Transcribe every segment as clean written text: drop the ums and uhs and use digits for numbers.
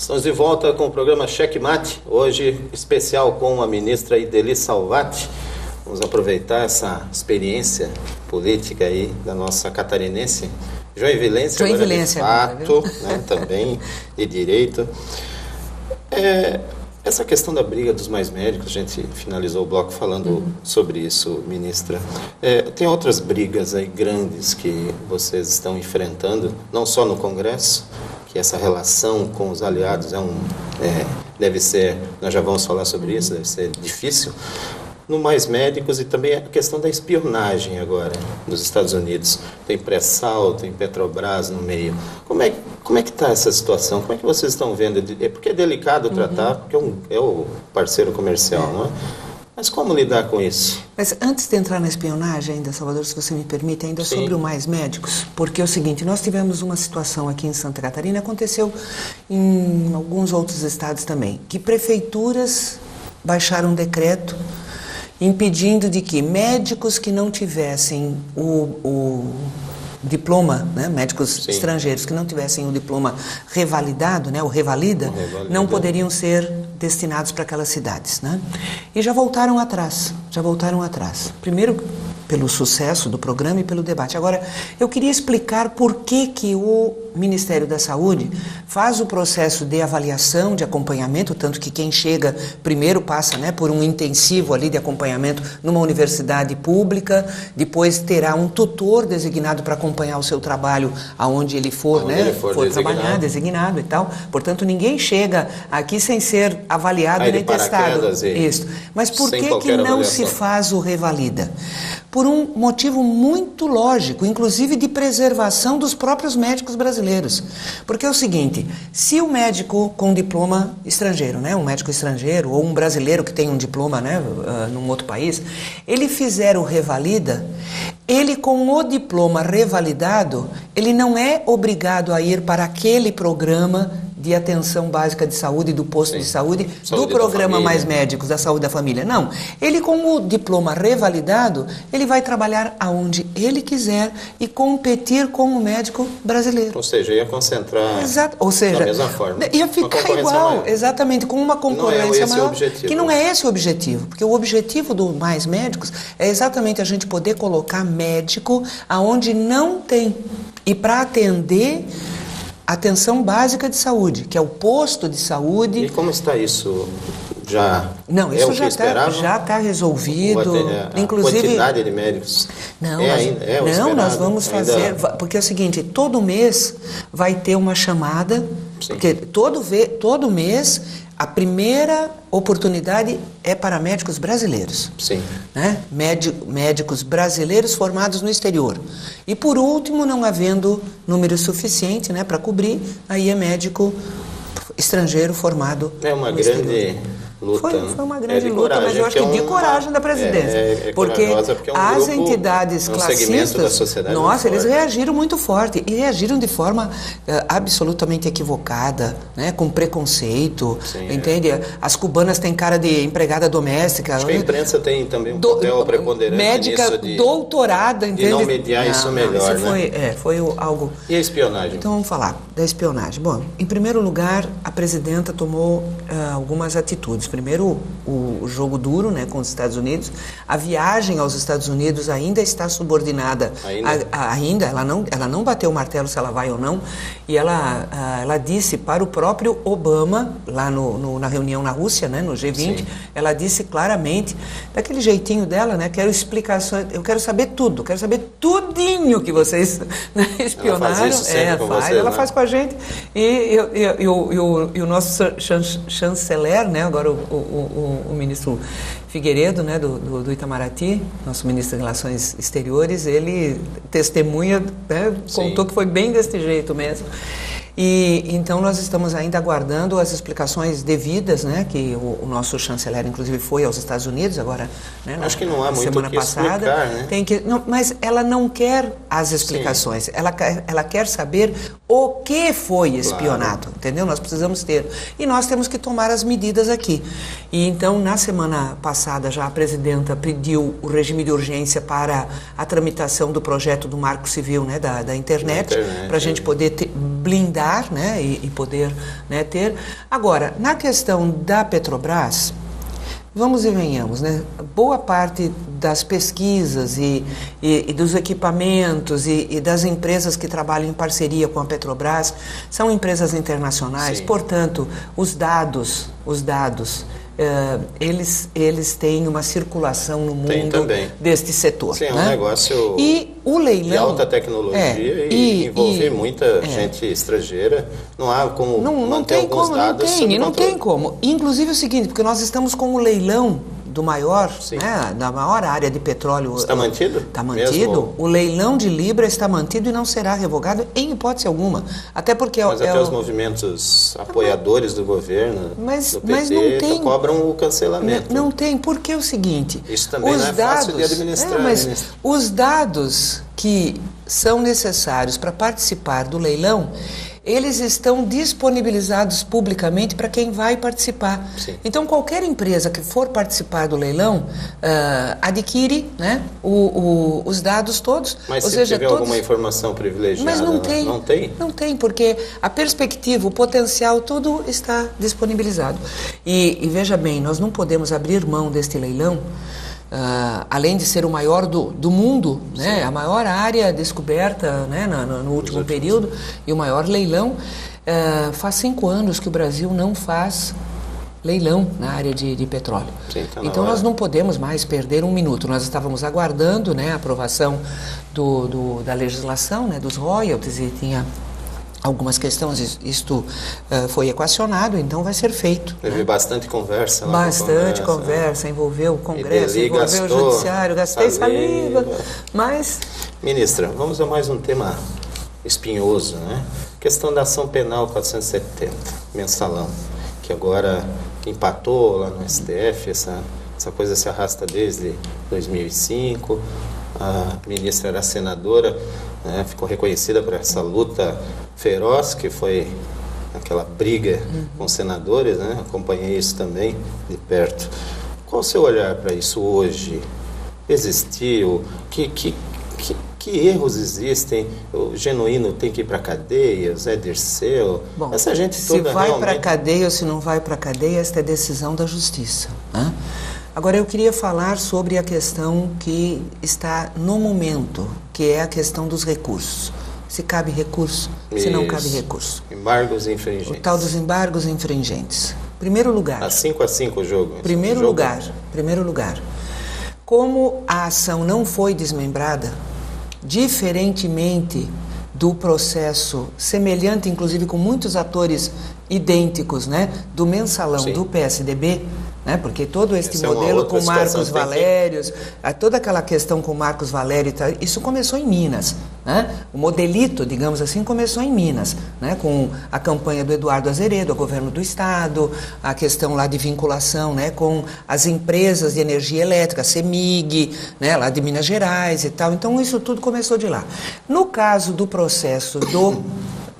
Estamos de volta com o programa Cheque Mate, hoje especial com a ministra Idely Salvati. Vamos aproveitar essa experiência política aí da nossa catarinense, joinvilense, agora de fato, né, também, de direito. Essa questão da briga dos mais médicos, a gente finalizou o bloco falando sobre isso, ministra. Tem outras brigas aí grandes que vocês estão enfrentando, não só no Congresso, que essa relação com os aliados deve ser, nós já vamos falar sobre isso, deve ser difícil. No Mais Médicos e também a questão da espionagem agora nos Estados Unidos. Tem pré-sal, tem Petrobras no meio. Como é que está essa situação? Como é que vocês estão vendo? Porque é delicado tratar, porque é o parceiro comercial, não é? Mas como lidar com isso? Mas antes de entrar na espionagem ainda, Salvador, se você me permite, ainda Sim. sobre o Mais Médicos, porque é o seguinte, nós tivemos uma situação aqui em Santa Catarina, aconteceu em alguns outros estados também, que prefeituras baixaram um decreto impedindo de que médicos que não tivessem o diploma, né, médicos Sim. estrangeiros que não tivessem o diploma revalidado, né, o revalida, não poderiam ser destinados para aquelas cidades, né? E já voltaram atrás. Primeiro pelo sucesso do programa e pelo debate. Agora, eu queria explicar por que o Ministério da Saúde faz o processo de avaliação, de acompanhamento, tanto que quem chega primeiro passa, né, por um intensivo ali de acompanhamento numa universidade pública, depois terá um tutor designado para acompanhar o seu trabalho aonde ele for, trabalhar, designado e tal. Portanto, ninguém chega aqui sem ser avaliado nem testado. Isso. Mas por que não se faz o revalida? Por um motivo muito lógico, inclusive de preservação dos próprios médicos brasileiros. Porque é o seguinte, se o médico com diploma estrangeiro, né, um médico estrangeiro ou um brasileiro que tem um diploma, né, num outro país, ele fizer o revalida, ele com o diploma revalidado, ele não é obrigado a ir para aquele programa de atenção básica de saúde, do posto Sim. de saúde do programa Mais Médicos, da saúde da família. Não, ele com o diploma revalidado, ele vai trabalhar aonde ele quiser e competir com o médico brasileiro. Ou seja, ia concentrar da mesma forma. Ia ficar igual, maior. Exatamente, com uma concorrência maior, que não é esse o objetivo. Porque o objetivo do Mais Médicos é exatamente a gente poder colocar médico aonde não tem. E para atender atenção básica de saúde, que é o posto de saúde. E como está isso? Não, isso já está resolvido. Inclusive, a quantidade de médicos nós vamos fazer, porque é o seguinte, todo mês vai ter uma chamada, Sim. porque todo mês a primeira oportunidade é para médicos brasileiros. Sim. Né? Médicos brasileiros formados no exterior. E por último, não havendo número suficiente, né, para cobrir, aí é médico estrangeiro formado no exterior. É uma grande luta. Foi uma grande luta, coragem, mas eu acho que de coragem da presidência. Porque as entidades classistas, eles reagiram muito forte e reagiram de forma absolutamente equivocada, né, com preconceito, Sim, entende? As cubanas têm cara de empregada doméstica. Acho que a imprensa tem também um papel preponderante médica doutorada, entende? De não mediar isso melhor, né? Foi algo... E a espionagem? Então vamos falar da espionagem. Bom, em primeiro lugar, a presidenta tomou algumas atitudes. Primeiro, o jogo duro, né, com os Estados Unidos. A viagem aos Estados Unidos ainda está subordinada. Ainda? Ela não bateu o martelo se ela vai ou não. E ela disse para o próprio Obama, lá na reunião na Rússia, né, no G20, Sim. ela disse claramente, daquele jeitinho dela, né, quero explicações, eu quero saber tudo, quero saber tudinho que vocês, né, espionaram. Ela faz isso sempre com vocês, ela faz com a gente. E o nosso chanceler, né, agora o ministro Figueiredo, né, do Itamaraty, nosso ministro de Relações Exteriores, ele testemunha, né, contou que foi bem desse jeito mesmo. E então nós estamos ainda aguardando as explicações devidas, né, que o nosso chanceler inclusive foi aos Estados Unidos agora, né, acho que não há muito semana passada, explicar, né? Mas ela não quer as explicações, ela quer saber o que foi espionado, claro. Entendeu? Nós precisamos ter, e nós temos que tomar as medidas aqui. E então na semana passada já a presidenta pediu o regime de urgência para a tramitação do projeto do Marco Civil, né, da internet, para a gente poder blindar, né, e poder, né, ter. Agora, na questão da Petrobras, vamos e venhamos, né? Boa parte das pesquisas e dos equipamentos e das empresas que trabalham em parceria com a Petrobras são empresas internacionais. Sim. Portanto, os dados eles têm uma circulação no mundo deste setor. Sim, é um né? negócio e o leilão, de alta tecnologia e envolver muita gente estrangeira. Não há como manter alguns dados sob controle. Não tem como. Inclusive é o seguinte, porque nós estamos com o leilão do maior, né, da maior área de petróleo. Está mantido? Está mantido. Mesmo? O leilão de Libra está mantido e não será revogado em hipótese alguma. Até porque mas até os movimentos apoiadores do governo, do PT, cobram o cancelamento. Não tem, porque é o seguinte... Isso também não é fácil de administrar. Mas os dados que são necessários para participar do leilão, eles estão disponibilizados publicamente para quem vai participar. Sim. Então, qualquer empresa que for participar do leilão adquire, né, os dados todos. Mas se tiver alguma informação privilegiada, mas não tem. Não tem? Não tem, porque a perspectiva, o potencial, tudo está disponibilizado. E veja bem, nós não podemos abrir mão deste leilão, além de ser o maior do mundo, né, a maior área descoberta, né, no último período, e o maior leilão. Faz 5 anos que o Brasil não faz leilão na área de petróleo. Sim, tá. Então nós não podemos mais perder um minuto. Nós estávamos aguardando, né, a aprovação da legislação, né, dos royalties, e tinha algumas questões, isto foi equacionado, então vai ser feito. Teve bastante conversa lá. Bastante conversa, envolveu o Congresso, envolveu o Judiciário, gastei saliva, mas... Ministra, vamos a mais um tema espinhoso, né? Questão da ação penal 470, mensalão, que agora empatou lá no STF, essa coisa se arrasta desde 2005, a ministra era senadora, né, ficou reconhecida por essa luta feroz que foi aquela briga com os senadores, né? Acompanhei isso também de perto. Qual o seu olhar para isso hoje? Existiu? Que erros existem? O Genuíno tem que ir para a cadeia, o Zé Dirceu, essa gente toda se vai para a cadeia ou se não vai para a cadeia, esta é decisão da Justiça, né? Agora, eu queria falar sobre a questão que está no momento, que é a questão dos recursos. Se cabe recurso, se não cabe recurso. Embargos infringentes. O tal dos embargos infringentes. Primeiro lugar. 5-5 o jogo. Primeiro lugar. Como a ação não foi desmembrada, diferentemente do processo semelhante, inclusive com muitos atores idênticos, né, do mensalão do PSDB, né, porque todo este modelo com Marcos Valérios, toda aquela questão com Marcos Valério, isso começou em Minas, né? O modelito, digamos assim, começou em Minas, né, com a campanha do Eduardo Azeredo, ao governo do estado, a questão lá de vinculação, né, com as empresas de energia elétrica, a CEMIG, né, lá de Minas Gerais e tal. Então isso tudo começou de lá. No caso do processo do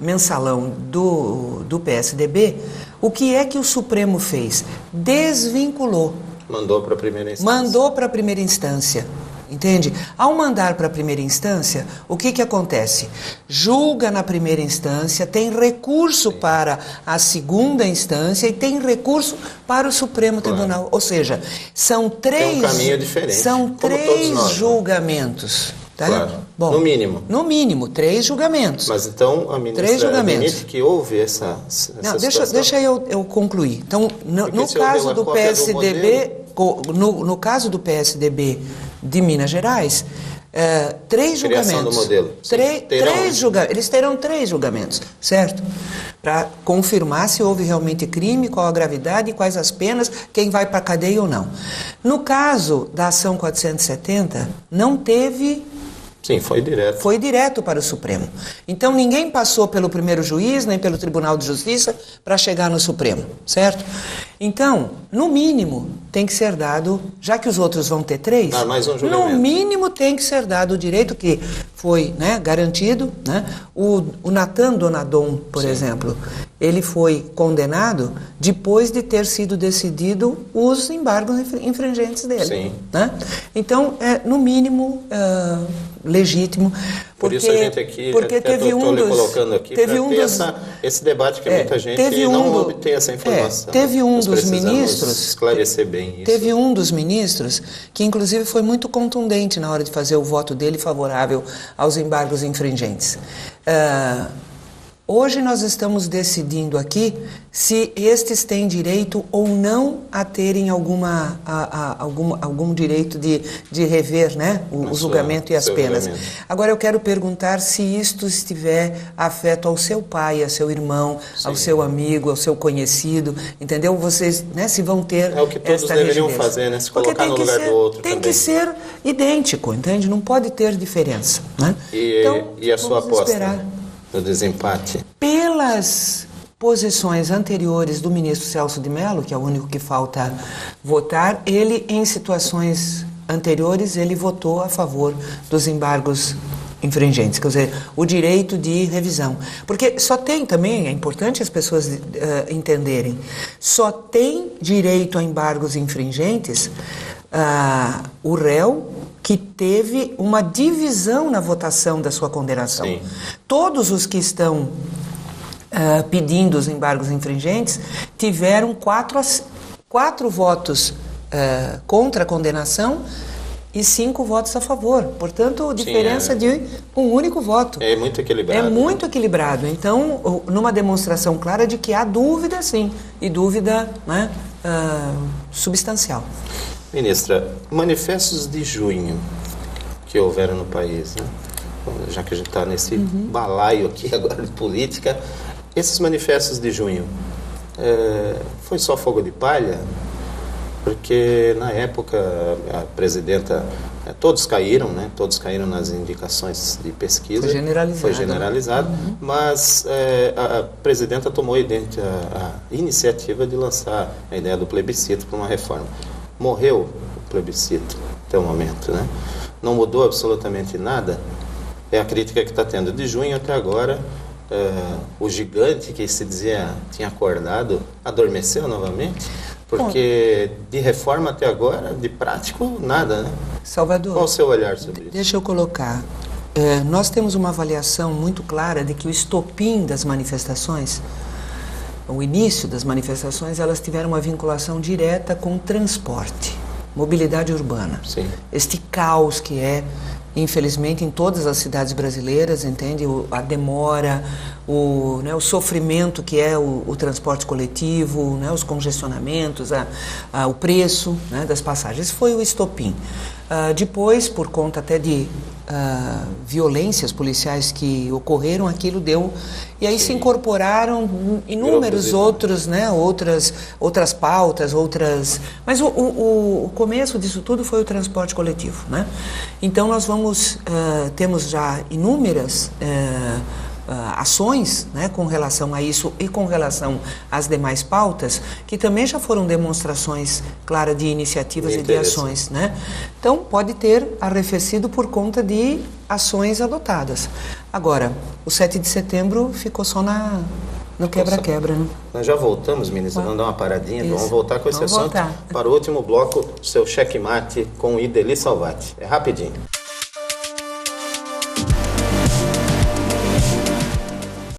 mensalão do PSDB, o que é que o Supremo fez? Desvinculou. Mandou para a primeira instância. Mandou para a primeira instância. Entende? Ao mandar para a primeira instância, o que acontece? Julga na primeira instância, tem recurso para a segunda instância e tem recurso para o Supremo Tribunal. Ou seja, são três... Tem um caminho diferente. São três julgamentos. Tá? Claro. Bom, no mínimo. No mínimo, 3 julgamentos. Mas então a ministra admite que houve essa não, deixa eu concluir. Então, no caso do PSDB, no caso do PSDB de Minas Gerais, 3 julgamentos. Criação do modelo. Eles terão 3 julgamentos, certo? Para confirmar se houve realmente crime, qual a gravidade, quais as penas, quem vai para a cadeia ou não. No caso da ação 470, não teve... Sim, foi direto. Foi direto para o Supremo. Então ninguém passou pelo primeiro juiz, nem pelo Tribunal de Justiça para chegar no Supremo, certo? Então, no mínimo, tem que ser dado, já que os outros vão ter 3, mais um julgamento. No mínimo tem que ser dado o direito que foi, né, garantido, né? O Natan Donadon, por exemplo, ele foi condenado depois de ter sido decidido os embargos infringentes dele. Sim. Né? Então, no mínimo, legítimo. Por isso a gente aqui, colocando aqui, para ter esse debate que muita gente não obtém essa informação. Teve um dos ministros... esclarecer bem isso. Teve um dos ministros que, inclusive, foi muito contundente na hora de fazer o voto dele favorável aos embargos infringentes. Hoje nós estamos decidindo aqui se estes têm direito ou não a terem algum direito de rever, né, o julgamento e as penas. Agora eu quero perguntar se isto estiver afeto ao seu pai, ao seu irmão, sim, ao seu amigo, ao seu conhecido, entendeu? Vocês, né, se vão ter o que todos deveriam fazer, né? Se colocar no lugar do outro também. Tem que ser idêntico, entende? Não pode ter diferença, né? E a sua aposta no desempate? Pelas posições anteriores do ministro Celso de Mello, que é o único que falta votar, ele, em situações anteriores, ele votou a favor dos embargos infringentes, quer dizer, o direito de revisão. Porque só tem também, é importante as pessoas entenderem, só tem direito a embargos infringentes o réu que teve uma divisão na votação da sua condenação. Sim. Todos os que estão pedindo os embargos infringentes tiveram quatro votos contra a condenação e 5 votos a favor. Portanto, diferença de um único voto. É muito equilibrado. É muito equilibrado. Então, numa demonstração clara de que há dúvida, sim, e dúvida, né, substancial. Ministra, manifestos de junho que houveram no país, né? Já que a gente está nesse balaio aqui agora de política, esses manifestos de junho, foi só fogo de palha? Porque na época a presidenta, todos caíram, né? Todos caíram nas indicações de pesquisa. Foi generalizado. Mas a presidenta tomou a iniciativa de lançar a ideia do plebiscito para uma reforma. Morreu o plebiscito até o momento, né? Não mudou absolutamente nada. É a crítica que está tendo. De junho até agora, o gigante que se dizia tinha acordado adormeceu novamente, porque de reforma até agora, de prático, nada, né? Salvador, qual o seu olhar sobre isso? Deixa eu colocar. Nós temos uma avaliação muito clara de que o estopim das manifestações, o início das manifestações, elas tiveram uma vinculação direta com o transporte, mobilidade urbana. Sim. Este caos que infelizmente, em todas as cidades brasileiras, entende? A demora, o sofrimento que é o transporte coletivo, né? Os congestionamentos, o preço, né, das passagens. Esse foi o estopim. Depois, por conta até de violências policiais que ocorreram, aquilo deu... E aí se incorporaram inúmeros outros, né, outras pautas, Mas o começo disso tudo foi o transporte coletivo, né? Então nós temos já inúmeras ações, né, com relação a isso e com relação às demais pautas, que também já foram demonstrações claras de iniciativas e de ações, né? Então pode ter arrefecido por conta de ações adotadas. Agora, o 7 de setembro ficou só no quebra-quebra, né? Nós já voltamos, ministra, vamos dar uma paradinha, vamos voltar com esse assunto para o último bloco, seu checkmate com Ideli Salvati. É rapidinho.